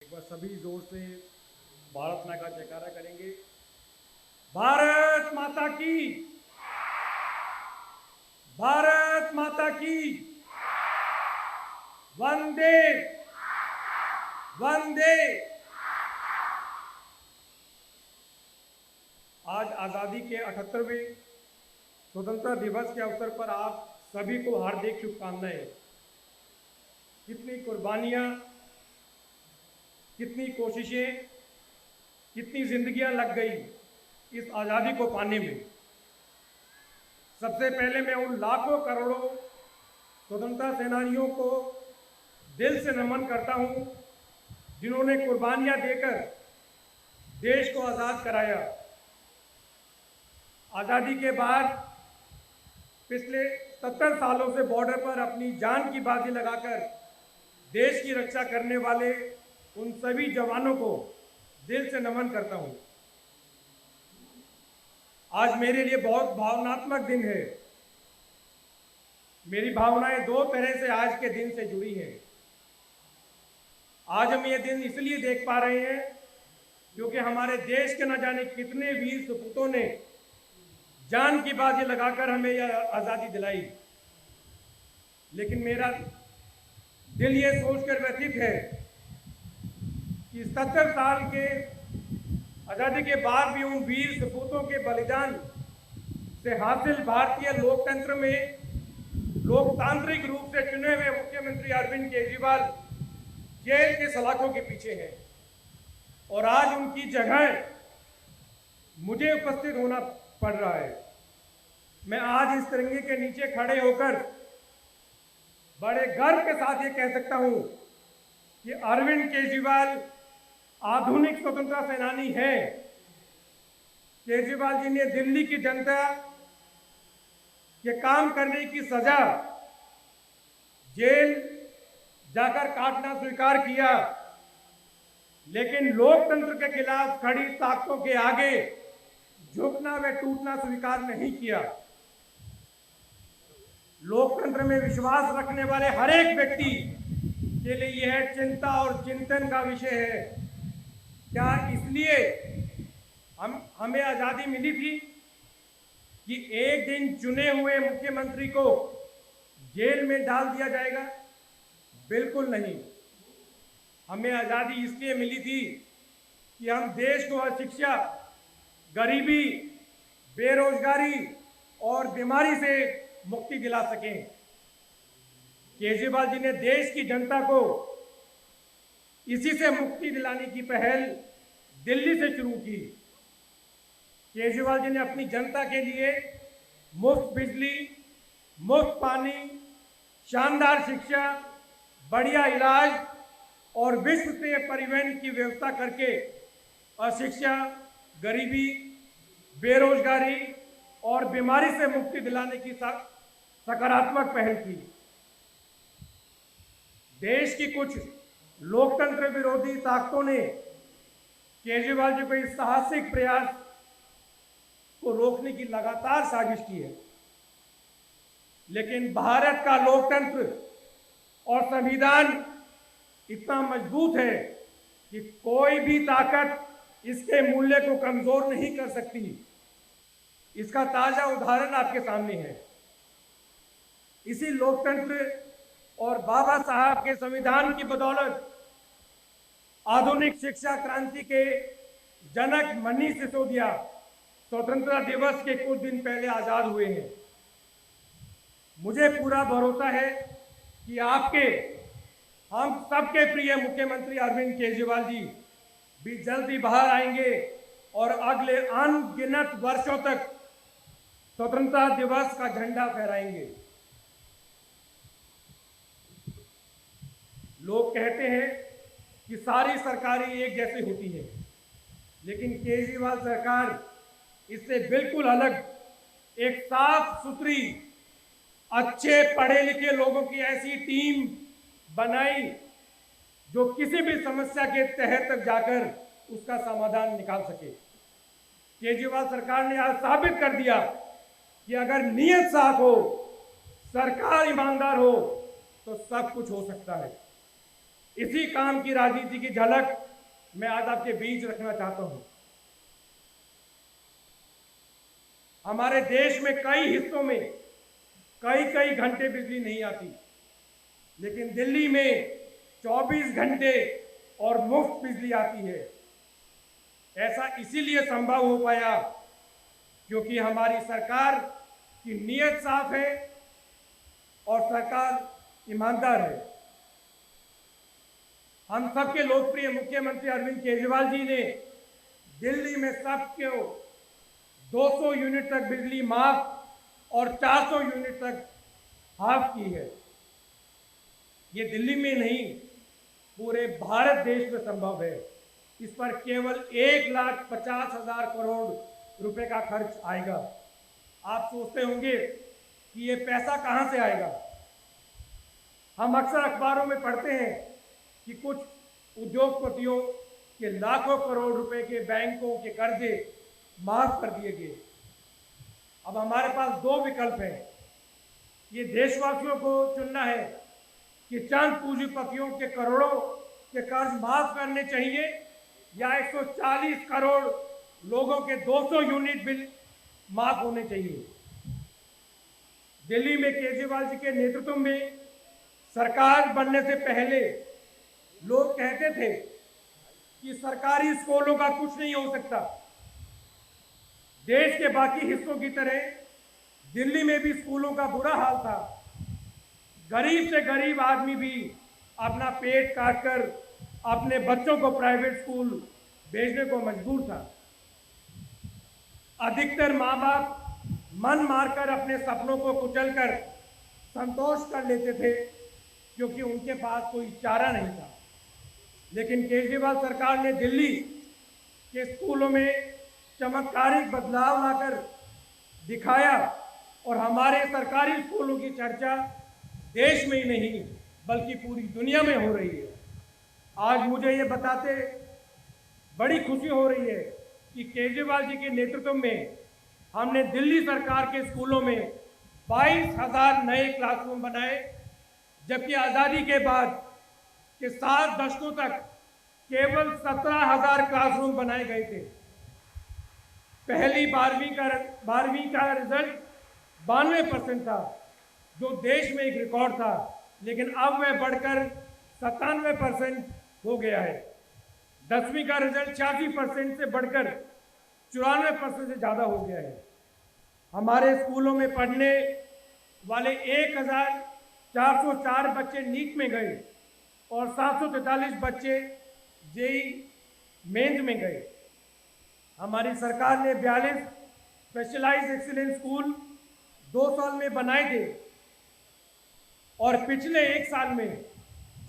एक बार सभी जोर से भारत माता का जयकारा करेंगे। भारत माता की, भारत माता की, वंदे वंदे। आज आज़ादी के 78वें स्वतंत्रता दिवस के अवसर पर आप सभी को हार्दिक शुभकामनाएं। कितनी कुर्बानियां, कितनी कोशिशें, कितनी जिंदगियां लग गई इस आज़ादी को पाने में। सबसे पहले मैं उन लाखों करोड़ों स्वतंत्रता सेनानियों को दिल से नमन करता हूं जिन्होंने कुर्बानियां देकर देश को आज़ाद कराया। आज़ादी के बाद पिछले 70 सालों से बॉर्डर पर अपनी जान की बाजी लगाकर देश की रक्षा करने वाले उन सभी जवानों को दिल से नमन करता हूं। आज मेरे लिए बहुत भावनात्मक दिन है। मेरी भावनाएं दो तरह से आज के दिन से जुड़ी हैं। आज हम ये दिन इसलिए देख पा रहे हैं क्योंकि हमारे देश के न जाने कितने वीर सपूतों ने जान की बाजी लगाकर हमें यह आज़ादी दिलाई। लेकिन मेरा दिल ये सोचकर व्यथित है कि 70 साल के आज़ादी के बाद भी उन वीर सपूतों के बलिदान से हासिल भारतीय लोकतंत्र में लोकतांत्रिक रूप से चुने हुए मुख्यमंत्री अरविंद केजरीवाल जेल के सलाखों के पीछे हैं और आज उनकी जगह मुझे उपस्थित होना पड़ रहा है। मैं आज इस तिरंगे के नीचे खड़े होकर बड़े गर्व के साथ ये कह सकता हूं कि अरविंद केजरीवाल आधुनिक स्वतंत्रता सेनानी हैं। केजरीवाल जी ने दिल्ली की जनता के काम करने की सजा जेल जाकर काटना स्वीकार किया, लेकिन लोकतंत्र के खिलाफ खड़ी ताकतों के आगे झुकना व टूटना स्वीकार नहीं किया। लोकतंत्र में विश्वास रखने वाले हर एक व्यक्ति के लिए यह चिंता और चिंतन का विषय है। क्या इसलिए हमें आज़ादी मिली थी कि एक दिन चुने हुए मुख्यमंत्री को जेल में डाल दिया जाएगा? बिल्कुल नहीं। हमें आज़ादी इसलिए मिली थी कि हम देश को अशिक्षा, गरीबी, बेरोजगारी और बीमारी से मुक्ति दिला सकें। केजरीवाल जी ने देश की जनता को इसी से मुक्ति दिलाने की पहल दिल्ली से शुरू की। केजरीवाल जी ने अपनी जनता के लिए मुफ्त बिजली, मुफ्त पानी, शानदार शिक्षा, बढ़िया इलाज और विश्वस्तरीय परिवहन की व्यवस्था करके अशिक्षा, गरीबी, बेरोजगारी और बीमारी से मुक्ति दिलाने की सकारात्मक पहल की। देश की कुछ लोकतंत्र विरोधी ताकतों ने केजरीवाल जी को इस साहसिक प्रयास को रोकने की लगातार साजिश की है, लेकिन भारत का लोकतंत्र और संविधान इतना मजबूत है कि कोई भी ताकत इसके मूल्य को कमजोर नहीं कर सकती। इसका ताजा उदाहरण आपके सामने है। इसी लोकतंत्र और बाबा साहब के संविधान की बदौलत आधुनिक शिक्षा क्रांति के जनक मनीष सिसोदिया स्वतंत्रता दिवस के कुछ दिन पहले आजाद हुए हैं। मुझे पूरा भरोसा है कि आपके, हम सबके प्रिय मुख्यमंत्री अरविंद केजरीवाल जी भी जल्द ही बाहर आएंगे और अगले अनगिनत वर्षों तक स्वतंत्रता दिवस का झंडा फहराएंगे। लोग कहते हैं कि सारी सरकारें एक जैसी होती हैं, लेकिन केजरीवाल सरकार इससे बिल्कुल अलग एक साफ सुथरी, अच्छे पढ़े लिखे लोगों की ऐसी टीम बनाई जो किसी भी समस्या के तह तक जाकर उसका समाधान निकाल सके। केजरीवाल सरकार ने आज साबित कर दिया कि अगर नीयत साफ हो, सरकार ईमानदार हो, तो सब कुछ हो सकता है। इसी काम की राजनीति की झलक मैं आज आपके बीच रखना चाहता हूं। हमारे देश में कई हिस्सों में कई कई घंटे बिजली नहीं आती, लेकिन दिल्ली में 24 घंटे और मुफ्त बिजली आती है। ऐसा इसीलिए संभव हो पाया क्योंकि हमारी सरकार की नीयत साफ है और सरकार ईमानदार है। हम सबके लोकप्रिय मुख्यमंत्री अरविंद केजरीवाल जी ने दिल्ली में सबको 200 यूनिट तक बिजली माफ और 400 यूनिट तक हाफ की है। ये दिल्ली में नहीं, पूरे भारत देश में संभव है। इस पर केवल 1,50,000 करोड़ रुपए का खर्च आएगा। आप सोचते होंगे कि ये पैसा कहां से आएगा। हम अक्सर अखबारों में पढ़ते हैं कि कुछ उद्योगपतियों के लाखों करोड़ रुपए के बैंकों के कर्जे माफ कर दिए गए। अब हमारे पास दो विकल्प हैं। ये देशवासियों को चुनना है कि चंद पूंजीपतियों के करोड़ों के कर्ज माफ करने चाहिए या 140 करोड़ लोगों के 200 यूनिट बिल माफ होने चाहिए। दिल्ली में केजरीवाल जी के नेतृत्व में सरकार बनने से पहले लोग कहते थे कि सरकारी स्कूलों का कुछ नहीं हो सकता। देश के बाकी हिस्सों की तरह दिल्ली में भी स्कूलों का बुरा हाल था। गरीब से गरीब आदमी भी अपना पेट काटकर अपने बच्चों को प्राइवेट स्कूल भेजने को मजबूर था। अधिकतर माँ बाप मन मारकर अपने सपनों को कुचलकर संतोष कर लेते थे क्योंकि उनके पास कोई चारा नहीं था। लेकिन केजरीवाल सरकार ने दिल्ली के स्कूलों में चमत्कारिक बदलाव लाकर दिखाया और हमारे सरकारी स्कूलों की चर्चा देश में ही नहीं बल्कि पूरी दुनिया में हो रही है। आज मुझे ये बताते बड़ी खुशी हो रही है कि केजरीवाल जी के नेतृत्व में हमने दिल्ली सरकार के स्कूलों में 22,000 नए क्लासरूम बनाए, जबकि आज़ादी के बाद के 7 दशकों तक केवल 17,000 क्लासरूम बनाए गए थे। पहली 12वीं का रिजल्ट 92% था, जो देश में एक रिकॉर्ड था, लेकिन अब वह बढ़कर 97% हो गया है। 10वीं का रिजल्ट 86% से बढ़कर 94% से ज़्यादा हो गया है। हमारे स्कूलों में पढ़ने वाले 1,404 बच्चे नीट में गए और 743 बच्चे जेई मेंस में गए। हमारी सरकार ने 42 स्पेशलाइज्ड एक्सीलेंस स्कूल 2 साल में बनाए थे और पिछले 1 साल में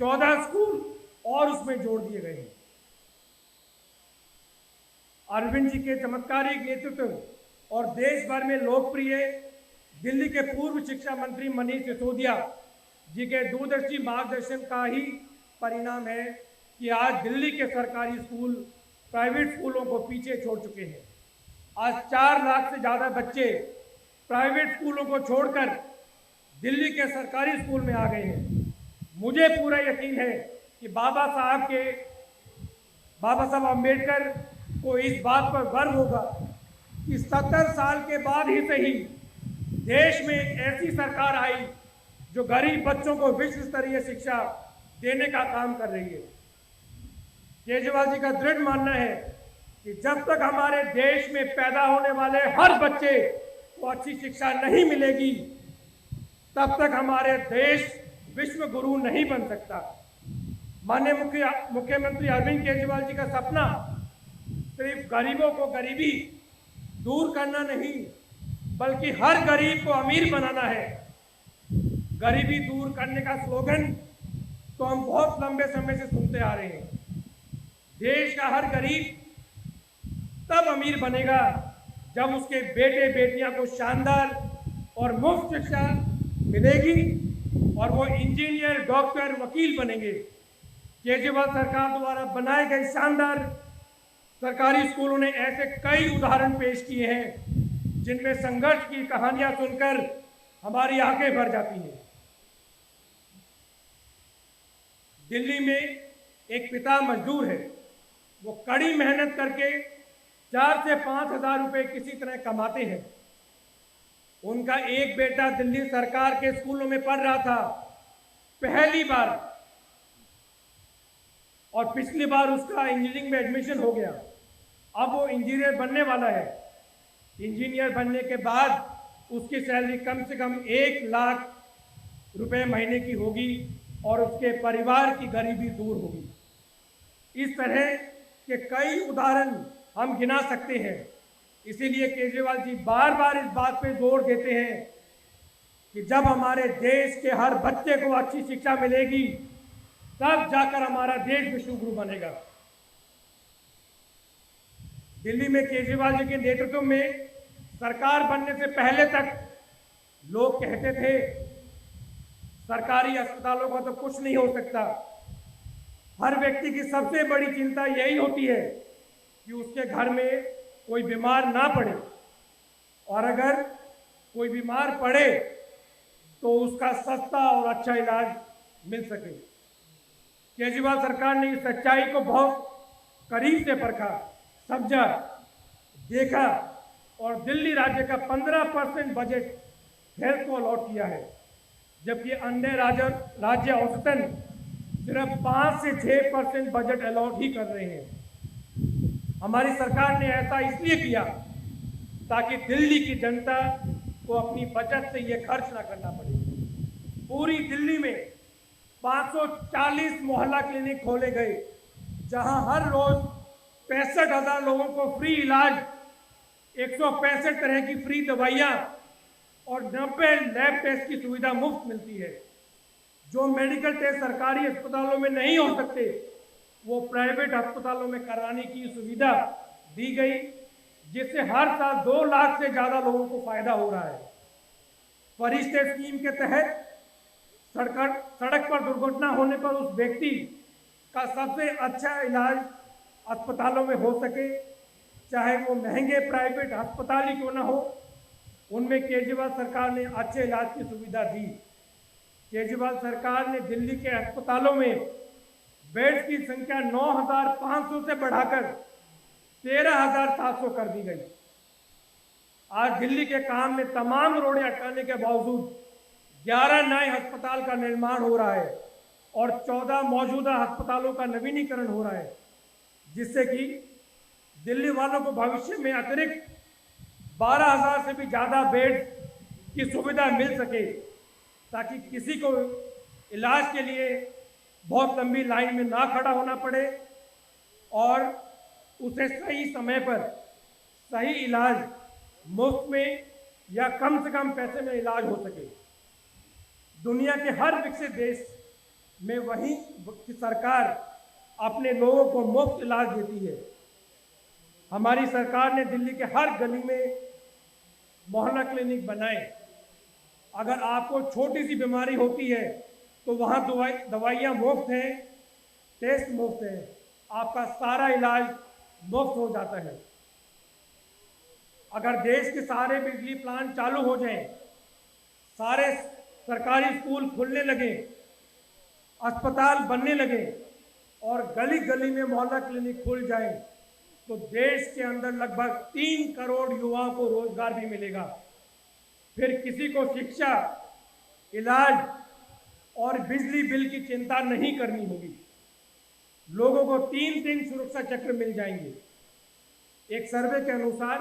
14 स्कूल और उसमें जोड़ दिए गए हैं। अरविंद जी के चमत्कारिक नेतृत्व और देश भर में लोकप्रिय दिल्ली के पूर्व शिक्षा मंत्री मनीष सिसोदिया जी के दूरदर्शी मार्गदर्शन का ही परिणाम है कि आज दिल्ली के सरकारी स्कूल प्राइवेट स्कूलों को पीछे छोड़ चुके हैं। आज 4 लाख से ज़्यादा बच्चे प्राइवेट स्कूलों को छोड़कर दिल्ली के सरकारी स्कूल में आ गए हैं। मुझे पूरा यकीन है कि बाबा साहब अम्बेडकर को इस बात पर गर्व होगा कि 70 साल के बाद ही सही देश में एक ऐसी सरकार आई जो गरीब बच्चों को विश्व स्तरीय शिक्षा देने का काम कर रही है। केजरीवाल जी का दृढ़ मानना है कि जब तक हमारे देश में पैदा होने वाले हर बच्चे को अच्छी शिक्षा नहीं मिलेगी, तब तक हमारे देश विश्व गुरु नहीं बन सकता। माननीय मुख्यमंत्री अरविंद केजरीवाल जी का सपना सिर्फ गरीबों को गरीबी दूर करना नहीं, बल्कि हर गरीब को अमीर बनाना है। गरीबी दूर करने का स्लोगन तो हम बहुत लंबे समय से सुनते आ रहे हैं। देश का हर गरीब तब अमीर बनेगा जब उसके बेटे बेटियां को शानदार और मुफ्त शिक्षा मिलेगी और वो इंजीनियर, डॉक्टर, वकील बनेंगे। केजरीवाल सरकार द्वारा बनाए गए शानदार सरकारी स्कूलों ने ऐसे कई उदाहरण पेश किए हैं जिनमें संघर्ष की कहानियां सुनकर हमारी आंखें भर जाती हैं। दिल्ली में एक पिता मजदूर है, वो कड़ी मेहनत करके 4 से 5 हजार रुपये किसी तरह कमाते हैं। उनका एक बेटा दिल्ली सरकार के स्कूलों में पढ़ रहा था पहली बार, और पिछली बार उसका इंजीनियरिंग में एडमिशन हो गया। अब वो इंजीनियर बनने वाला है। इंजीनियर बनने के बाद उसकी सैलरी कम से कम 1 लाख रुपए महीने की होगी और उसके परिवार की गरीबी दूर होगी। इस तरह के कई उदाहरण हम गिना सकते हैं। इसीलिए केजरीवाल जी बार बार इस बात पे जोर देते हैं कि जब हमारे देश के हर बच्चे को अच्छी शिक्षा मिलेगी, तब जाकर हमारा देश विश्वगुरु बनेगा। दिल्ली में केजरीवाल जी के नेतृत्व में सरकार बनने से पहले तक लोग कहते थे सरकारी अस्पतालों का तो कुछ नहीं हो सकता। हर व्यक्ति की सबसे बड़ी चिंता यही होती है कि उसके घर में कोई बीमार ना पड़े, और अगर कोई बीमार पड़े तो उसका सस्ता और अच्छा इलाज मिल सके। केजरीवाल सरकार ने इस सच्चाई को बहुत करीब से परखा, समझा, देखा और दिल्ली राज्य का 15% बजट हेल्थ को अलॉट किया है, जबकि अन्य राज्य औसतन सिर्फ 5 से 6% बजट अलॉट ही कर रहे हैं। हमारी सरकार ने ऐसा इसलिए किया ताकि दिल्ली की जनता को अपनी बचत से ये खर्च ना करना पड़े। पूरी दिल्ली में 540 मोहल्ला क्लिनिक खोले गए, जहां हर रोज 65,000 लोगों को फ्री इलाज, 165 तरह की फ्री दवाइयाँ और 90 लैब टेस्ट की सुविधा मुफ्त मिलती है। जो मेडिकल टेस्ट सरकारी अस्पतालों में नहीं हो सकते, वो प्राइवेट अस्पतालों में कराने की सुविधा दी गई, जिससे हर साल 2 लाख से ज़्यादा लोगों को फायदा हो रहा है। फरिश्ते स्कीम के तहत सड़क पर दुर्घटना होने पर उस व्यक्ति का सबसे अच्छा इलाज अस्पतालों में हो सके, चाहे वो महंगे प्राइवेट अस्पताल ही क्यों ना हो। उनमें केजरीवाल सरकार ने अच्छे इलाज की सुविधा दी। केजरीवाल सरकार ने दिल्ली के अस्पतालों में बेड्स की संख्या 9,500 से बढ़ाकर 13,700 कर दी गई। आज दिल्ली के काम में तमाम रोड़े हटाने के बावजूद 11 नए अस्पताल का निर्माण हो रहा है और 14 मौजूदा अस्पतालों का नवीनीकरण हो रहा है, जिससे कि दिल्ली वालों को भविष्य में अतिरिक्त 12,000 से भी ज़्यादा बेड की सुविधा मिल सके, ताकि किसी को इलाज के लिए बहुत लंबी लाइन में ना खड़ा होना पड़े और उसे सही समय पर सही इलाज मुफ्त में या कम से कम पैसे में इलाज हो सके। दुनिया के हर विकसित देश में वही सरकार अपने लोगों को मुफ्त इलाज देती है। हमारी सरकार ने दिल्ली के हर गली में मोहल्ला क्लिनिक बनाए। अगर आपको छोटी सी बीमारी होती है तो वहाँ दवाइयाँ मुफ्त हैं, टेस्ट मुफ्त हैं, आपका सारा इलाज मुफ्त हो जाता है। अगर देश के सारे बिजली प्लांट चालू हो जाएं, सारे सरकारी स्कूल खुलने लगे, अस्पताल बनने लगे और गली गली में मोहल्ला क्लिनिक खुल जाए, तो देश के अंदर लगभग 3 करोड़ युवाओं को रोजगार भी मिलेगा। फिर किसी को शिक्षा, इलाज और बिजली बिल की चिंता नहीं करनी होगी। लोगों को 3 सुरक्षा चक्र मिल जाएंगे। एक सर्वे के अनुसार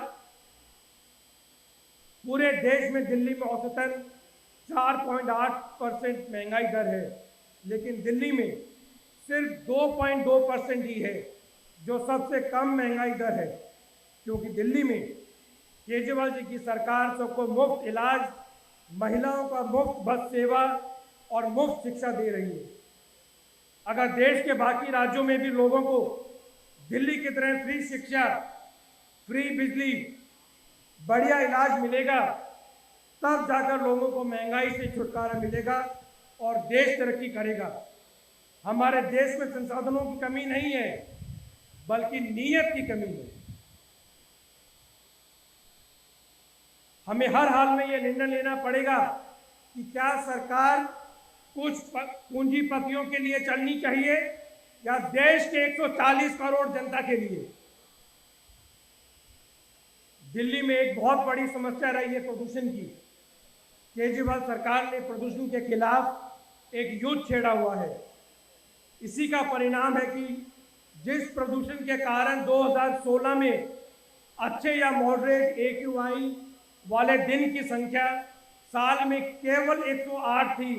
पूरे देश में दिल्ली में औसतन 4.8% महंगाई दर है, लेकिन दिल्ली में सिर्फ 2.2% ही है, जो सबसे कम महंगाई दर है, क्योंकि दिल्ली में केजरीवाल जी की सरकार सबको मुफ्त इलाज, महिलाओं का मुफ्त बस सेवा और मुफ्त शिक्षा दे रही है। अगर देश के बाकी राज्यों में भी लोगों को दिल्ली की तरह फ्री शिक्षा, फ्री बिजली, बढ़िया इलाज मिलेगा, तब जाकर लोगों को महंगाई से छुटकारा मिलेगा और देश तरक्की करेगा। हमारे देश में संसाधनों की कमी नहीं है, बल्कि नीयत की कमी है। हमें हर हाल में यह निर्णय लेना पड़ेगा कि क्या सरकार कुछ पूंजीपतियों के लिए चलनी चाहिए या देश के 140 करोड़ जनता के लिए। दिल्ली में एक बहुत बड़ी समस्या रही है प्रदूषण की। केजरीवाल सरकार ने प्रदूषण के खिलाफ एक युद्ध छेड़ा हुआ है। इसी का परिणाम है कि जिस प्रदूषण के कारण 2016 में अच्छे या मॉडरेट AQI वाले दिन की संख्या साल में केवल 108 थी,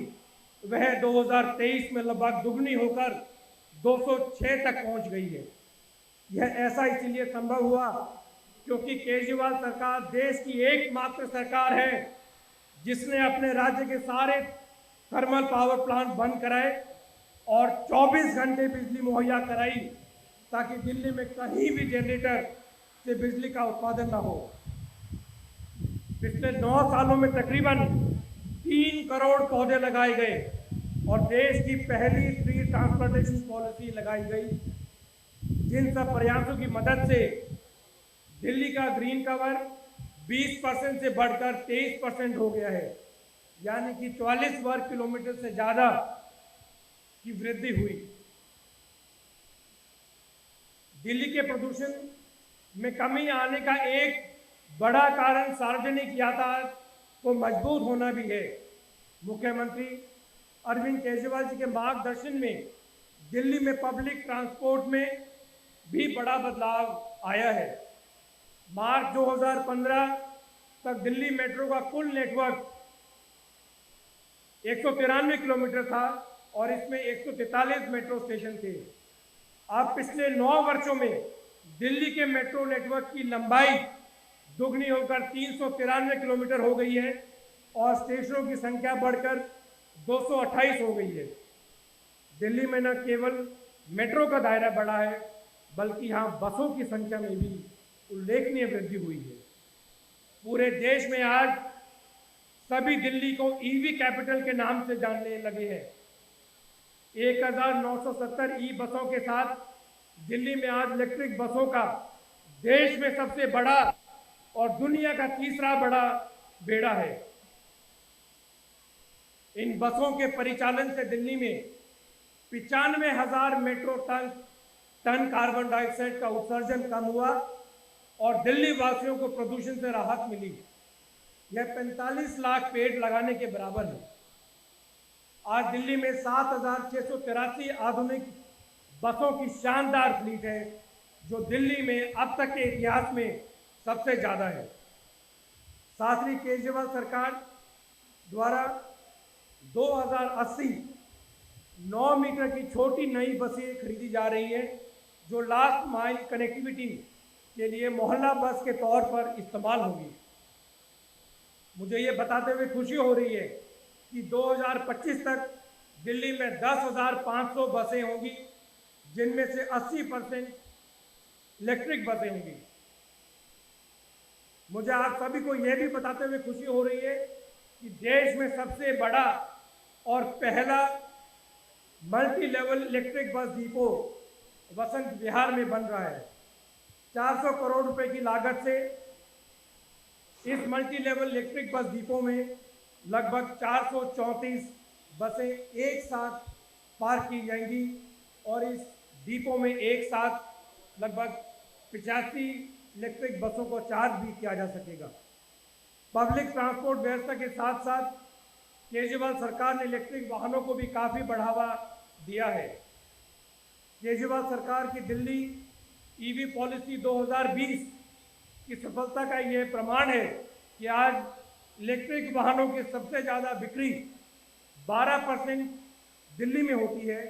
वह 2023 में लगभग दुगनी होकर 206 तक पहुंच गई है। यह ऐसा इसलिए संभव हुआ क्योंकि केजरीवाल सरकार देश की एकमात्र सरकार है जिसने अपने राज्य के सारे थर्मल पावर प्लांट बंद कराए और 24 घंटे बिजली मुहैया कराई ताकि दिल्ली में कहीं भी जनरेटर से बिजली का उत्पादन न हो। पिछले 9 सालों में तकरीबन 3 करोड़ पौधे लगाए गए और देश की पहली ट्री ट्रांसप्लांटेशन पॉलिसी लगाई गई। जिन सब प्रयासों की मदद से दिल्ली का ग्रीन कवर 20% से बढ़कर 23% हो गया है, यानी कि 44 वर्ग किलोमीटर से ज़्यादा की वृद्धि हुई। दिल्ली के प्रदूषण में कमी आने का एक बड़ा कारण सार्वजनिक यातायात को मजबूत होना भी है। मुख्यमंत्री अरविंद केजरीवाल जी के मार्गदर्शन में दिल्ली में पब्लिक ट्रांसपोर्ट में भी बड़ा बदलाव आया है। मार्च 2015 तक दिल्ली मेट्रो का कुल नेटवर्क 193 किलोमीटर था और इसमें 143 मेट्रो स्टेशन थे। अब पिछले 9 वर्षों में दिल्ली के मेट्रो नेटवर्क की लंबाई दुगनी होकर 393 किलोमीटर हो गई है और स्टेशनों की संख्या बढ़कर 228 हो गई है। दिल्ली में न केवल मेट्रो का दायरा बढ़ा है बल्कि यहाँ बसों की संख्या में भी उल्लेखनीय वृद्धि हुई है। पूरे देश में आज सभी दिल्ली को EV कैपिटल के नाम से जानने लगे हैं। 1970 ई बसों के साथ दिल्ली में आज इलेक्ट्रिक बसों का देश में सबसे बड़ा और दुनिया का तीसरा बड़ा बेड़ा है। इन बसों के परिचालन से दिल्ली में 95,000 मेट्रो टन कार्बन डाइऑक्साइड का उत्सर्जन कम हुआ और दिल्ली वासियों को प्रदूषण से राहत मिली। यह 45 लाख पेड़ लगाने के बराबर है। आज दिल्ली में 7,683 आधुनिक बसों की शानदार फ्लीट है जो दिल्ली में अब तक के इतिहास में सबसे ज़्यादा है। साथ ही केजरीवाल सरकार द्वारा 2080 9 मीटर की छोटी नई बसें खरीदी जा रही हैं जो लास्ट माइल कनेक्टिविटी के लिए मोहल्ला बस के तौर पर इस्तेमाल होगी। मुझे ये बताते हुए खुशी हो रही है कि 2025 तक दिल्ली में 10,500 बसें होंगी जिनमें से 80% इलेक्ट्रिक बसें होंगी। मुझे आप सभी को यह भी बताते हुए खुशी हो रही है कि देश में सबसे बड़ा और पहला multi level electric bus depot Vasant Vihar में बन रहा है। 400 करोड़ रुपए की लागत से इस multi level electric bus depot में लगभग 434 बसें एक साथ पार्क की जाएंगी और इस डिपो में एक साथ लगभग 85 इलेक्ट्रिक बसों को चार्ज भी किया जा सकेगा। पब्लिक ट्रांसपोर्ट व्यवस्था के साथ साथ केजरीवाल सरकार ने इलेक्ट्रिक वाहनों को भी काफ़ी बढ़ावा दिया है। केजरीवाल सरकार की दिल्ली EV पॉलिसी 2020 की सफलता का यह प्रमाण है कि आज इलेक्ट्रिक वाहनों की सबसे ज़्यादा बिक्री 12% दिल्ली में होती है,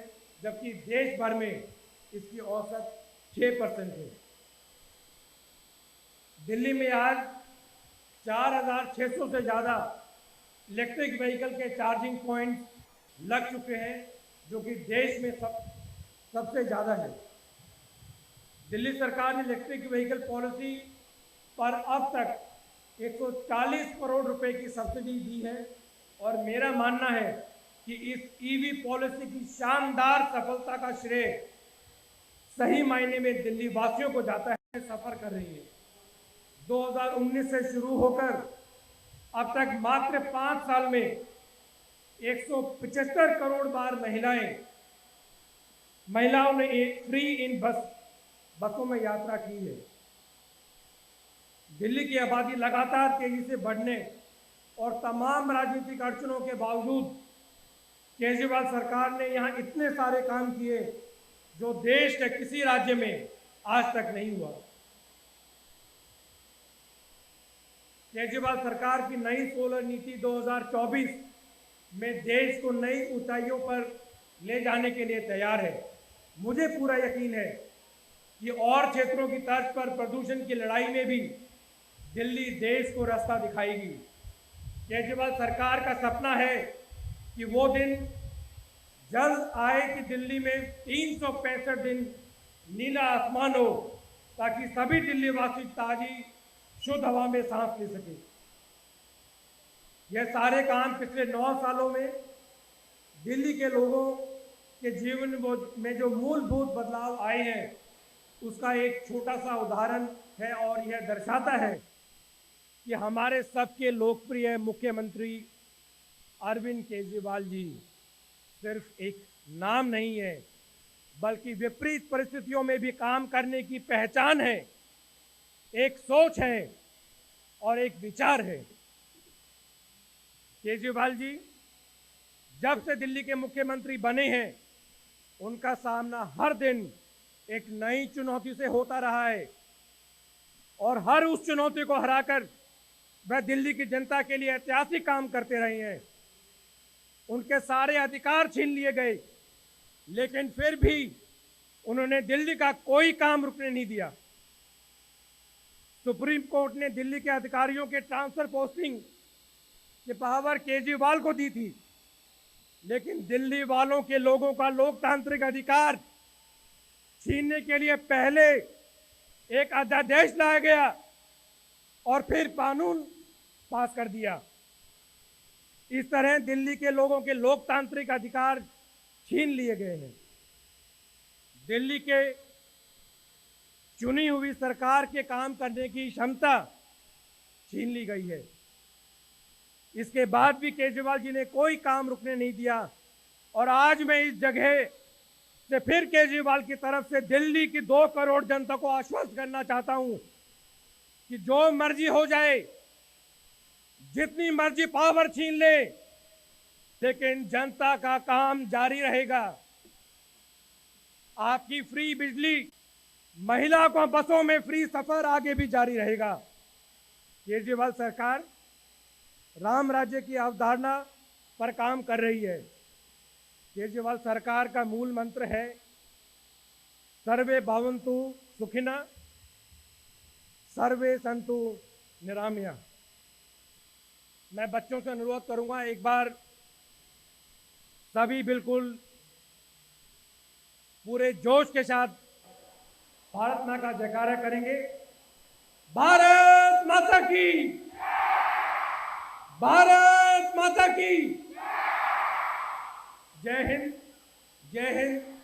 जबकि देश भर में इसकी औसत 6% है। दिल्ली में आज 4,600 से ज़्यादा इलेक्ट्रिक व्हीकल के चार्जिंग पॉइंट लग चुके हैं जो कि देश में सबसे ज़्यादा है। दिल्ली सरकार ने इलेक्ट्रिक व्हीकल पॉलिसी पर अब तक 140 करोड़ रुपए की सब्सिडी दी है और मेरा मानना है कि इस EV पॉलिसी की शानदार सफलता का श्रेय सही मायने में दिल्ली वासियों को जाता है। सफ़र कर रही है 2019 से शुरू होकर अब तक मात्र 5 साल में 175 करोड़ बार महिलाएं महिलाओं ने एक फ्री इन बसों में यात्रा की है। दिल्ली की आबादी लगातार तेजी से बढ़ने और तमाम राजनीतिक अड़चनों के बावजूद केजरीवाल सरकार ने यहाँ इतने सारे काम किए जो देश के किसी राज्य में आज तक नहीं हुआ। केजरीवाल सरकार की नई सोलर नीति 2024 में देश को नई ऊंचाइयों पर ले जाने के लिए तैयार है। मुझे पूरा यकीन है कि और क्षेत्रों की तर्ज पर प्रदूषण की लड़ाई में भी दिल्ली देश को रास्ता दिखाएगी। केजरीवाल सरकार का सपना है कि वो दिन जल्द आए कि दिल्ली में 365 दिन नीला आसमान हो, ताकि सभी दिल्ली वासी ताजी शुद्ध हवा में सांस ले सके। यह सारे काम पिछले 9 सालों में दिल्ली के लोगों के जीवन में जो मूलभूत बदलाव आए हैं उसका एक छोटा सा उदाहरण है, और यह दर्शाता है कि हमारे सबके लोकप्रिय मुख्यमंत्री अरविंद केजरीवाल जी सिर्फ एक नाम नहीं है, बल्कि विपरीत परिस्थितियों में भी काम करने की पहचान है, एक सोच है और एक विचार है। केजरीवाल जी जब से दिल्ली के मुख्यमंत्री बने हैं, उनका सामना हर दिन एक नई चुनौती से होता रहा है, और हर उस चुनौती को हराकर वह दिल्ली की जनता के लिए ऐतिहासिक काम करते रहे हैं। उनके सारे अधिकार छीन लिए गए, लेकिन फिर भी उन्होंने दिल्ली का कोई काम रुकने नहीं दिया। सुप्रीम कोर्ट ने दिल्ली के अधिकारियों के ट्रांसफर पोस्टिंग की पावर केजरीवाल को दी थी, लेकिन दिल्ली वालों के लोगों का लोकतांत्रिक अधिकार छीनने के लिए पहले एक अध्यादेश लाया गया और फिर कानून पास कर दिया। इस तरह दिल्ली के लोगों के लोकतांत्रिक अधिकार छीन लिए गए हैं। दिल्ली के चुनी हुई सरकार के काम करने की क्षमता छीन ली गई है। इसके बाद भी केजरीवाल जी ने कोई काम रुकने नहीं दिया, और आज मैं इस जगह से फिर केजरीवाल की तरफ से दिल्ली की 2 करोड़ जनता को आश्वस्त करना चाहता हूं कि जो मर्जी हो जाए, जितनी मर्जी पावर छीन ले, लेकिन जनता का काम जारी रहेगा। आपकी फ्री बिजली, महिला को बसों में फ्री सफर आगे भी जारी रहेगा। केजरीवाल सरकार राम राज्य की अवधारणा पर काम कर रही है। केजरीवाल सरकार का मूल मंत्र है सर्वे भवन्तु सुखिनः सर्वे सन्तु निरामया। मैं बच्चों से अनुरोध करूंगा, एक बार सभी बिल्कुल पूरे जोश के साथ भारत मां का जयकारा करेंगे। भारत माता की, भारत माता की जय हिंद, जय हिंद।